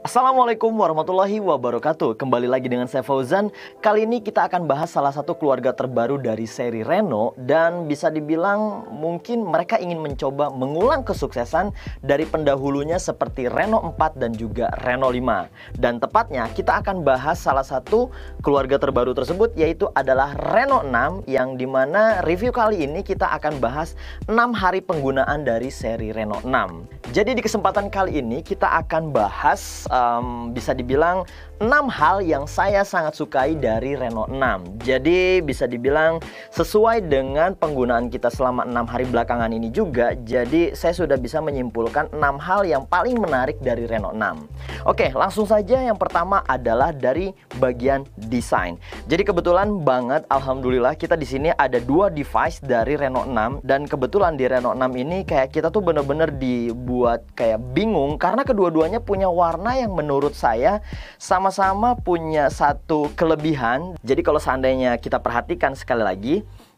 Assalamualaikum warahmatullahi wabarakatuh. Kembali lagi dengan saya Fauzan. Kali ini kita akan bahas salah satu keluarga terbaru dari seri Reno. Dan bisa dibilang mungkin mereka ingin mencoba mengulang kesuksesan dari pendahulunya seperti Reno 4 dan juga Reno 5. Dan tepatnya kita akan bahas salah satu keluarga terbaru tersebut, yaitu adalah Reno 6. Yang dimana review kali ini kita akan bahas 6 hari penggunaan dari seri Reno 6. Jadi di kesempatan kali ini kita akan bahas bisa dibilang 6 hal yang saya sangat sukai dari Reno 6. Jadi bisa dibilang sesuai dengan penggunaan kita selama 6 hari belakangan ini juga. Jadi saya sudah bisa menyimpulkan 6 hal yang paling menarik dari Reno 6. Oke, langsung saja. Yang pertama adalah dari bagian desain. Jadi kebetulan banget, alhamdulillah kita di sini ada 2 device dari Reno 6. Dan kebetulan di Reno 6 ini kayak kita tuh bener-bener dibuat kayak bingung karena kedua-duanya punya warna yang menurut saya sama-sama punya satu kelebihan. Jadi kalau seandainya kita perhatikan sekali lagi,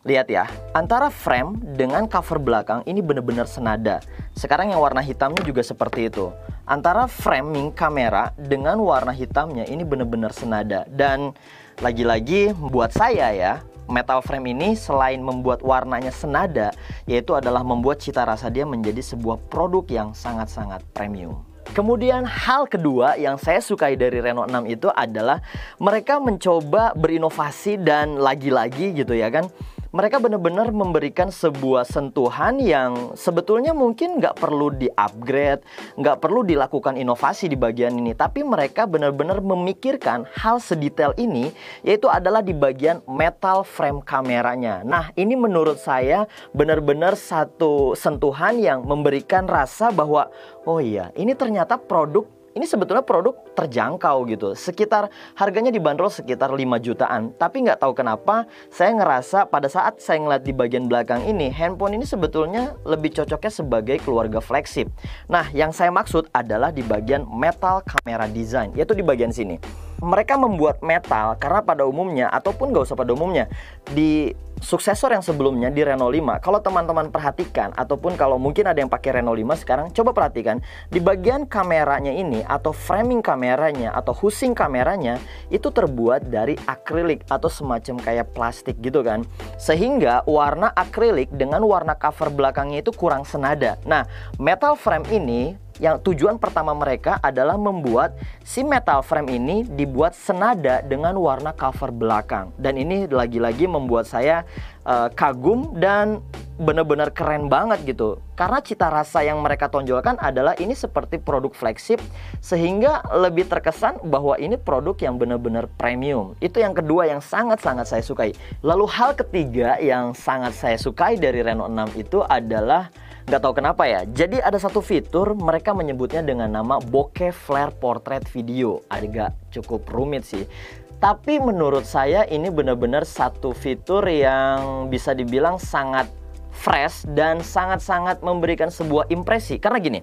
lihat ya, antara frame dengan cover belakang ini benar-benar senada. Sekarang yang warna hitamnya juga seperti itu. Antara framing kamera dengan warna hitamnya ini benar-benar senada. Dan lagi-lagi buat saya ya, metal frame ini selain membuat warnanya senada, yaitu adalah membuat cita rasa dia menjadi sebuah produk yang sangat-sangat premium. Kemudian hal kedua yang saya sukai dari Reno 6 itu adalah mereka mencoba berinovasi dan lagi-lagi gitu ya kan, mereka benar-benar memberikan sebuah sentuhan yang sebetulnya mungkin nggak perlu di-upgrade, nggak perlu dilakukan inovasi di bagian ini. Tapi mereka benar-benar memikirkan hal sedetail ini, yaitu adalah di bagian metal frame kameranya. Nah, ini menurut saya benar-benar satu sentuhan yang memberikan rasa bahwa, oh iya, ini ternyata ini sebetulnya produk terjangkau gitu. Sekitar harganya dibanderol sekitar 5 jutaan. Tapi nggak tahu kenapa saya ngerasa pada saat saya ngeliat di bagian belakang ini, handphone ini sebetulnya lebih cocoknya sebagai keluarga flagship. Nah, yang saya maksud adalah di bagian metal camera design, yaitu di bagian sini. Mereka membuat metal karena pada umumnya, ataupun nggak usah pada umumnya, di suksesor yang sebelumnya di Reno 5, kalau teman-teman perhatikan, ataupun kalau mungkin ada yang pakai Reno 5 sekarang, coba perhatikan di bagian kameranya ini, atau framing kameranya, atau housing kameranya itu terbuat dari akrilik atau semacam kayak plastik gitu kan, sehingga warna akrilik dengan warna cover belakangnya itu kurang senada. Nah, metal frame ini yang tujuan pertama mereka adalah membuat si metal frame ini dibuat senada dengan warna cover belakang. Dan ini lagi-lagi membuat saya kagum dan benar-benar keren banget gitu. Karena cita rasa yang mereka tonjolkan adalah ini seperti produk flagship, sehingga lebih terkesan bahwa ini produk yang benar-benar premium. Itu yang kedua yang sangat-sangat saya sukai. Lalu hal ketiga yang sangat saya sukai dari Reno 6 itu adalah, nggak tahu kenapa ya, jadi ada satu fitur mereka menyebutnya dengan nama bokeh flare portrait video. Agak cukup rumit sih, tapi menurut saya ini benar-benar satu fitur yang bisa dibilang sangat fresh dan sangat-sangat memberikan sebuah impresi. Karena gini,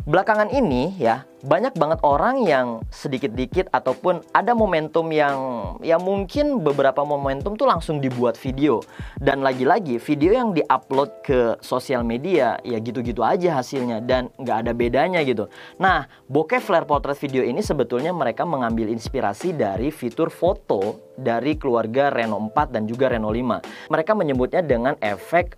belakangan ini ya, banyak banget orang yang sedikit-dikit ataupun ada momentum yang ya mungkin beberapa momentum tuh langsung dibuat video. Dan lagi-lagi video yang diupload ke sosial media ya gitu-gitu aja hasilnya dan nggak ada bedanya gitu. Nah, bokeh flare portrait video ini sebetulnya mereka mengambil inspirasi dari fitur foto dari keluarga Reno 4 dan juga Reno 5. Mereka menyebutnya dengan efek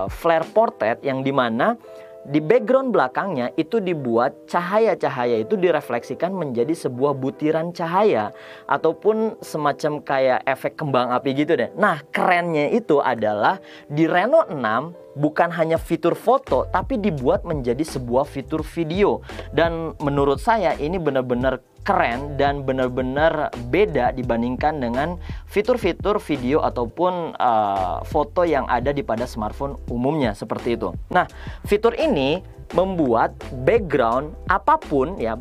flare portrait, yang dimana di background belakangnya itu dibuat cahaya-cahaya itu direfleksikan menjadi sebuah butiran cahaya ataupun semacam kayak efek kembang api gitu deh. Nah, kerennya itu adalah di Reno 6 bukan hanya fitur foto, tapi dibuat menjadi sebuah fitur video. Dan menurut saya ini benar-benar keren dan benar-benar beda dibandingkan dengan fitur-fitur video ataupun foto yang ada di pada smartphone umumnya seperti itu. Nah, fitur ini membuat background apapun ya,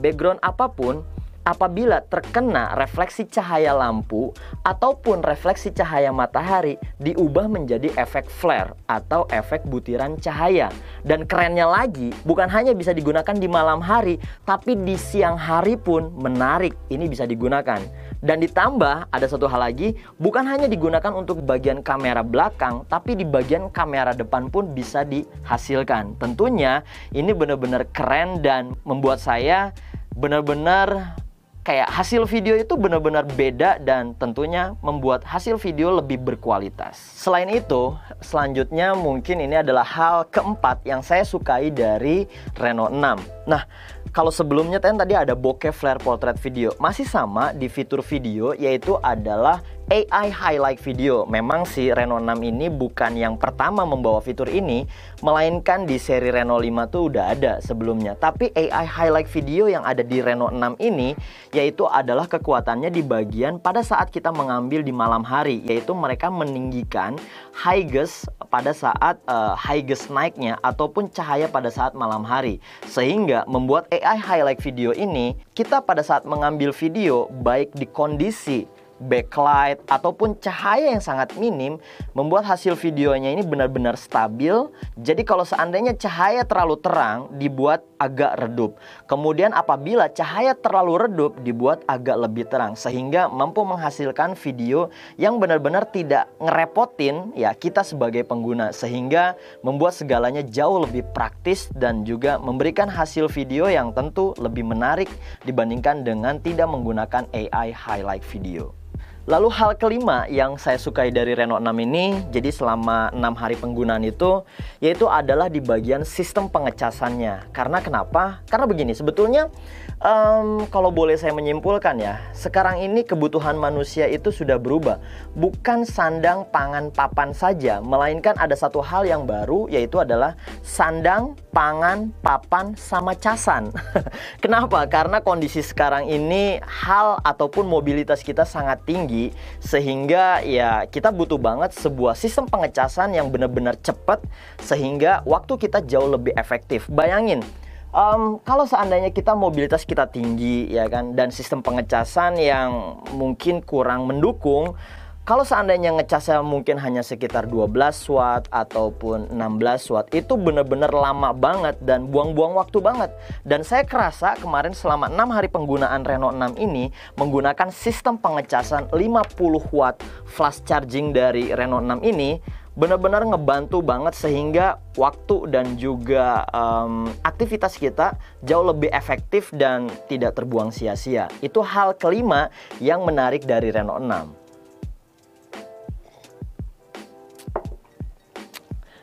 apabila terkena refleksi cahaya lampu ataupun refleksi cahaya matahari, diubah menjadi efek flare atau efek butiran cahaya. Dan kerennya lagi, bukan hanya bisa digunakan di malam hari, tapi di siang hari pun menarik ini bisa digunakan. Dan ditambah ada satu hal lagi, bukan hanya digunakan untuk bagian kamera belakang, tapi di bagian kamera depan pun bisa dihasilkan. Tentunya ini benar-benar keren dan membuat saya benar-benar kayak hasil video itu benar-benar beda dan tentunya membuat hasil video lebih berkualitas. Selain itu, selanjutnya mungkin ini adalah hal keempat yang saya sukai dari Reno 6. Nah, kalau sebelumnya tadi ada bokeh flare portrait video, masih sama di fitur video, yaitu adalah AI highlight video. Memang si Reno 6 ini bukan yang pertama membawa fitur ini, melainkan di seri Reno 5 tuh udah ada sebelumnya. Tapi AI highlight video yang ada di Reno 6 ini, yaitu adalah kekuatannya di bagian pada saat kita mengambil di malam hari, yaitu mereka meninggikan highest pada saat highest naiknya ataupun cahaya pada saat malam hari, sehingga membuat AI highlight video ini kita pada saat mengambil video baik di kondisi backlight ataupun cahaya yang sangat minim, membuat hasil videonya ini benar-benar stabil. Jadi kalau seandainya cahaya terlalu terang, dibuat agak redup. Kemudian apabila cahaya terlalu redup, dibuat agak lebih terang, sehingga mampu menghasilkan video yang benar-benar tidak ngerepotin ya kita sebagai pengguna, sehingga membuat segalanya jauh lebih praktis dan juga memberikan hasil video yang tentu lebih menarik dibandingkan dengan tidak menggunakan AI highlight video. Lalu hal kelima yang saya sukai dari Reno 6 ini, jadi selama 6 hari penggunaan itu, yaitu adalah di bagian sistem pengecasannya. Karena kenapa? Karena begini, sebetulnya kalau boleh saya menyimpulkan ya, sekarang ini kebutuhan manusia itu sudah berubah. Bukan sandang, pangan, papan saja, melainkan ada satu hal yang baru, yaitu adalah sandang, pangan, papan, sama casan. Kenapa? Karena kondisi sekarang ini hal ataupun mobilitas kita sangat tinggi, sehingga ya kita butuh banget sebuah sistem pengecasan yang benar-benar cepat, sehingga waktu kita jauh lebih efektif. Bayangin, kalau seandainya kita mobilitas kita tinggi ya kan, dan sistem pengecasan yang mungkin kurang mendukung, kalau seandainya ngecasnya mungkin hanya sekitar 12 watt ataupun 16 watt, itu benar-benar lama banget dan buang-buang waktu banget. Dan saya kerasa kemarin selama 6 hari penggunaan Reno 6 ini menggunakan sistem pengecasan 50 watt flash charging dari Reno 6 ini, benar-benar ngebantu banget sehingga waktu dan juga aktivitas kita jauh lebih efektif dan tidak terbuang sia-sia. Itu hal kelima yang menarik dari Reno 6.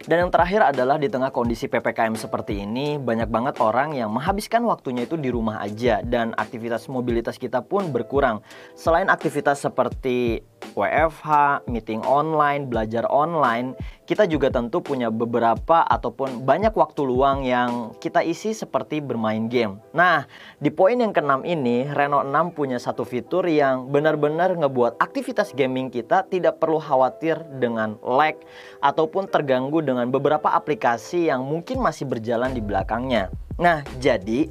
Dan yang terakhir adalah di tengah kondisi PPKM seperti ini, banyak banget orang yang menghabiskan waktunya itu di rumah aja, dan aktivitas mobilitas kita pun berkurang. Selain aktivitas seperti WFH, meeting online, belajar online, kita juga tentu punya beberapa ataupun banyak waktu luang yang kita isi seperti bermain game. Nah, di poin yang keenam ini, Reno 6 punya satu fitur yang benar-benar ngebuat aktivitas gaming kita tidak perlu khawatir dengan lag ataupun terganggu dengan beberapa aplikasi yang mungkin masih berjalan di belakangnya. Nah, jadi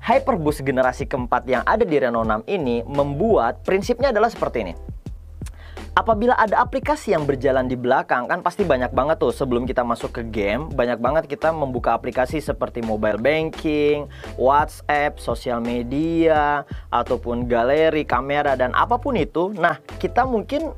Hyperboost generasi keempat yang ada di Reno 6 ini membuat prinsipnya adalah seperti ini. Apabila ada aplikasi yang berjalan di belakang, kan pasti banyak banget tuh sebelum kita masuk ke game, banyak banget kita membuka aplikasi seperti mobile banking, WhatsApp, sosial media, ataupun galeri, kamera, dan apapun itu. Nah, kita mungkin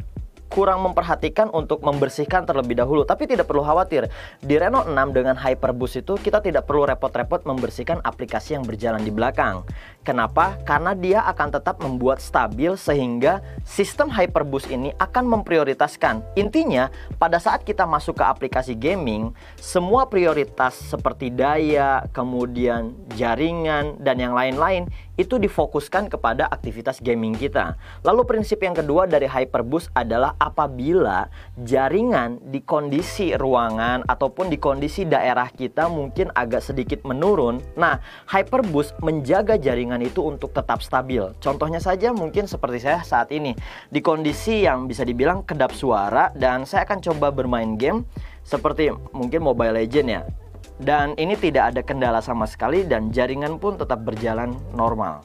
kurang memperhatikan untuk membersihkan terlebih dahulu. Tapi tidak perlu khawatir, di Reno 6 dengan Hyperboost itu kita tidak perlu repot-repot membersihkan aplikasi yang berjalan di belakang. Kenapa? Karena dia akan tetap membuat stabil, sehingga sistem Hyperboost ini akan memprioritaskan. Intinya, pada saat kita masuk ke aplikasi gaming, semua prioritas seperti daya, kemudian jaringan, dan yang lain-lain itu difokuskan kepada aktivitas gaming kita. Lalu prinsip yang kedua dari Hyperboost adalah apabila jaringan di kondisi ruangan ataupun di kondisi daerah kita mungkin agak sedikit menurun, nah Hyperboost menjaga jaringan itu untuk tetap stabil. Contohnya saja mungkin seperti saya saat ini di kondisi yang bisa dibilang kedap suara, dan saya akan coba bermain game seperti mungkin Mobile Legends ya. Dan ini tidak ada kendala sama sekali dan jaringan pun tetap berjalan normal.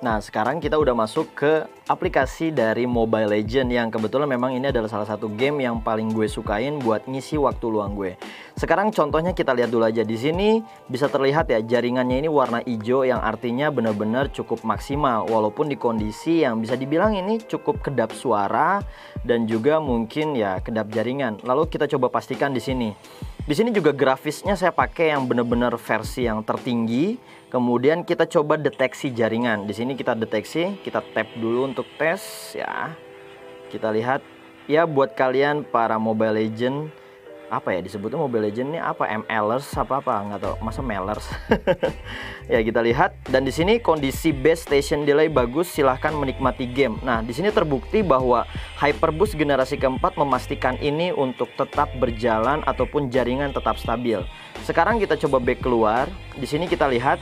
Nah, sekarang kita udah masuk ke aplikasi dari Mobile Legends yang kebetulan memang ini adalah salah satu game yang paling gue sukain buat ngisi waktu luang gue. Sekarang contohnya kita lihat dulu aja. Di sini bisa terlihat ya, jaringannya ini warna hijau yang artinya benar-benar cukup maksimal walaupun di kondisi yang bisa dibilang ini cukup kedap suara dan juga mungkin ya kedap jaringan. Lalu kita coba pastikan di sini. Di sini juga grafisnya saya pakai yang benar-benar versi yang tertinggi. Kemudian kita coba deteksi jaringan. Di sini kita deteksi, kita tap dulu untuk tes ya. Kita lihat ya, buat kalian para Mobile Legend, apa ya disebutnya Mobile Legend ini apa, MLers apa nggak tahu, masa Mailers. Ya kita lihat, dan di sini kondisi base station delay bagus, silahkan menikmati game. Nah di sini terbukti bahwa Hyperboost generasi keempat memastikan ini untuk tetap berjalan ataupun jaringan tetap stabil. Sekarang kita coba back keluar. Di sini kita lihat.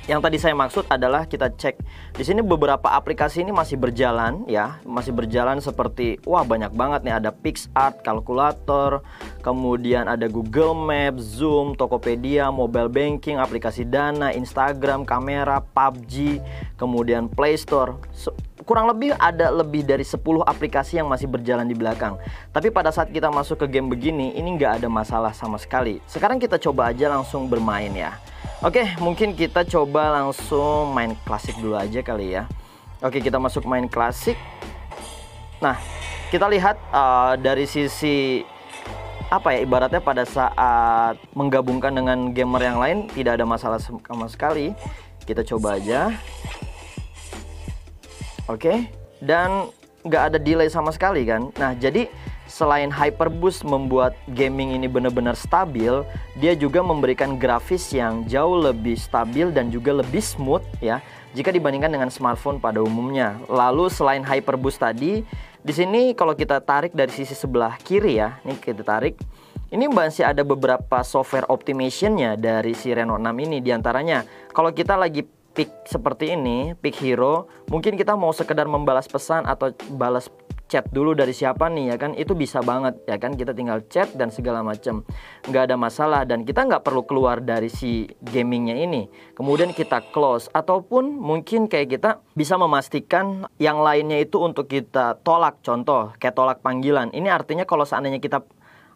Yang tadi saya maksud adalah kita cek di sini beberapa aplikasi ini masih berjalan ya, masih berjalan seperti wah banyak banget nih, ada PixArt, kalkulator, kemudian ada Google Maps, Zoom, Tokopedia, mobile banking, aplikasi Dana, Instagram, kamera, PUBG, kemudian Play Store. Kurang lebih ada lebih dari 10 aplikasi yang masih berjalan di belakang. Tapi pada saat kita masuk ke game begini, ini nggak ada masalah sama sekali. Sekarang kita coba aja langsung bermain ya. Oke, mungkin kita coba langsung main klasik dulu aja kali ya. Oke, kita masuk main klasik. Nah, kita lihat dari sisi apa ya, ibaratnya pada saat menggabungkan dengan gamer yang lain tidak ada masalah sama sekali. Kita coba aja. Oke, dan nggak ada delay sama sekali kan. Nah, jadi selain Hyperboost membuat gaming ini benar-benar stabil, dia juga memberikan grafis yang jauh lebih stabil dan juga lebih smooth ya jika dibandingkan dengan smartphone pada umumnya. Lalu selain Hyperboost tadi, di sini kalau kita tarik dari sisi sebelah kiri ya, ini kita tarik. Ini masih ada beberapa software optimization-nya dari si Reno 6 ini. Diantaranya kalau kita lagi pick seperti ini, pick hero, mungkin kita mau sekedar membalas pesan atau balas chat dulu dari siapa nih ya kan, itu bisa banget ya kan, kita tinggal chat dan segala macam, nggak ada masalah, dan kita nggak perlu keluar dari si gamingnya ini. Kemudian kita close, ataupun mungkin kayak kita bisa memastikan yang lainnya itu untuk kita tolak, contoh kayak tolak panggilan. Ini artinya kalau seandainya kita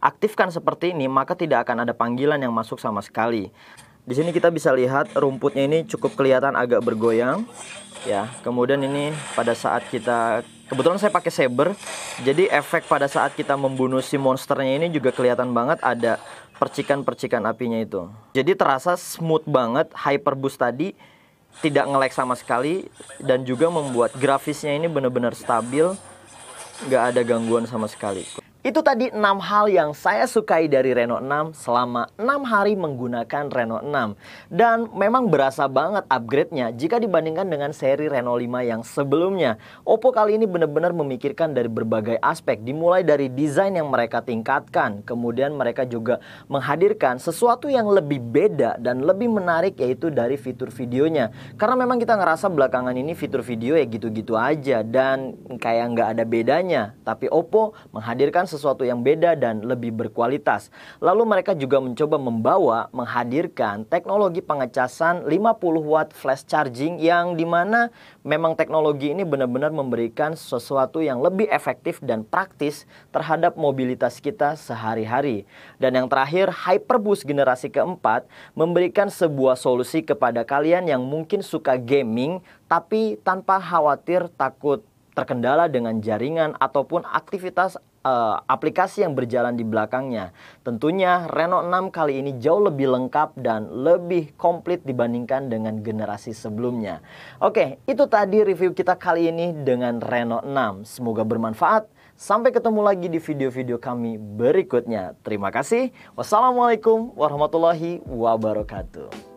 aktifkan seperti ini, maka tidak akan ada panggilan yang masuk sama sekali. Di sini kita bisa lihat rumputnya ini cukup kelihatan agak bergoyang ya. Kemudian ini pada saat kita, kebetulan saya pakai saber, jadi efek pada saat kita membunuh si monsternya ini juga kelihatan banget ada percikan-percikan apinya itu. Jadi terasa smooth banget. Hyperboost tadi tidak nge-lag sama sekali dan juga membuat grafisnya ini benar-benar stabil, nggak ada gangguan sama sekali. Itu tadi 6 hal yang saya sukai dari Reno 6 selama 6 hari menggunakan Reno 6. Dan memang berasa banget upgrade-nya jika dibandingkan dengan seri Reno 5 yang sebelumnya. Oppo kali ini benar-benar memikirkan dari berbagai aspek, dimulai dari desain yang mereka tingkatkan, kemudian mereka juga menghadirkan sesuatu yang lebih beda dan lebih menarik, yaitu dari fitur videonya. Karena memang kita ngerasa belakangan ini fitur video ya gitu-gitu aja dan kayak nggak ada bedanya. Tapi Oppo menghadirkan sesuatu yang beda dan lebih berkualitas. Lalu mereka juga mencoba menghadirkan teknologi pengecasan 50 watt flash charging, yang dimana memang teknologi ini benar-benar memberikan sesuatu yang lebih efektif dan praktis terhadap mobilitas kita sehari-hari. Dan yang terakhir, Hyperboost generasi keempat memberikan sebuah solusi kepada kalian yang mungkin suka gaming tapi tanpa khawatir takut terkendala dengan jaringan ataupun aktivitas aplikasi yang berjalan di belakangnya. Tentunya Reno 6 kali ini jauh lebih lengkap dan lebih komplit dibandingkan dengan generasi sebelumnya. Oke, itu tadi review kita kali ini dengan Reno 6. Semoga bermanfaat. Sampai ketemu lagi di video-video kami berikutnya. Terima kasih. Wassalamualaikum warahmatullahi wabarakatuh.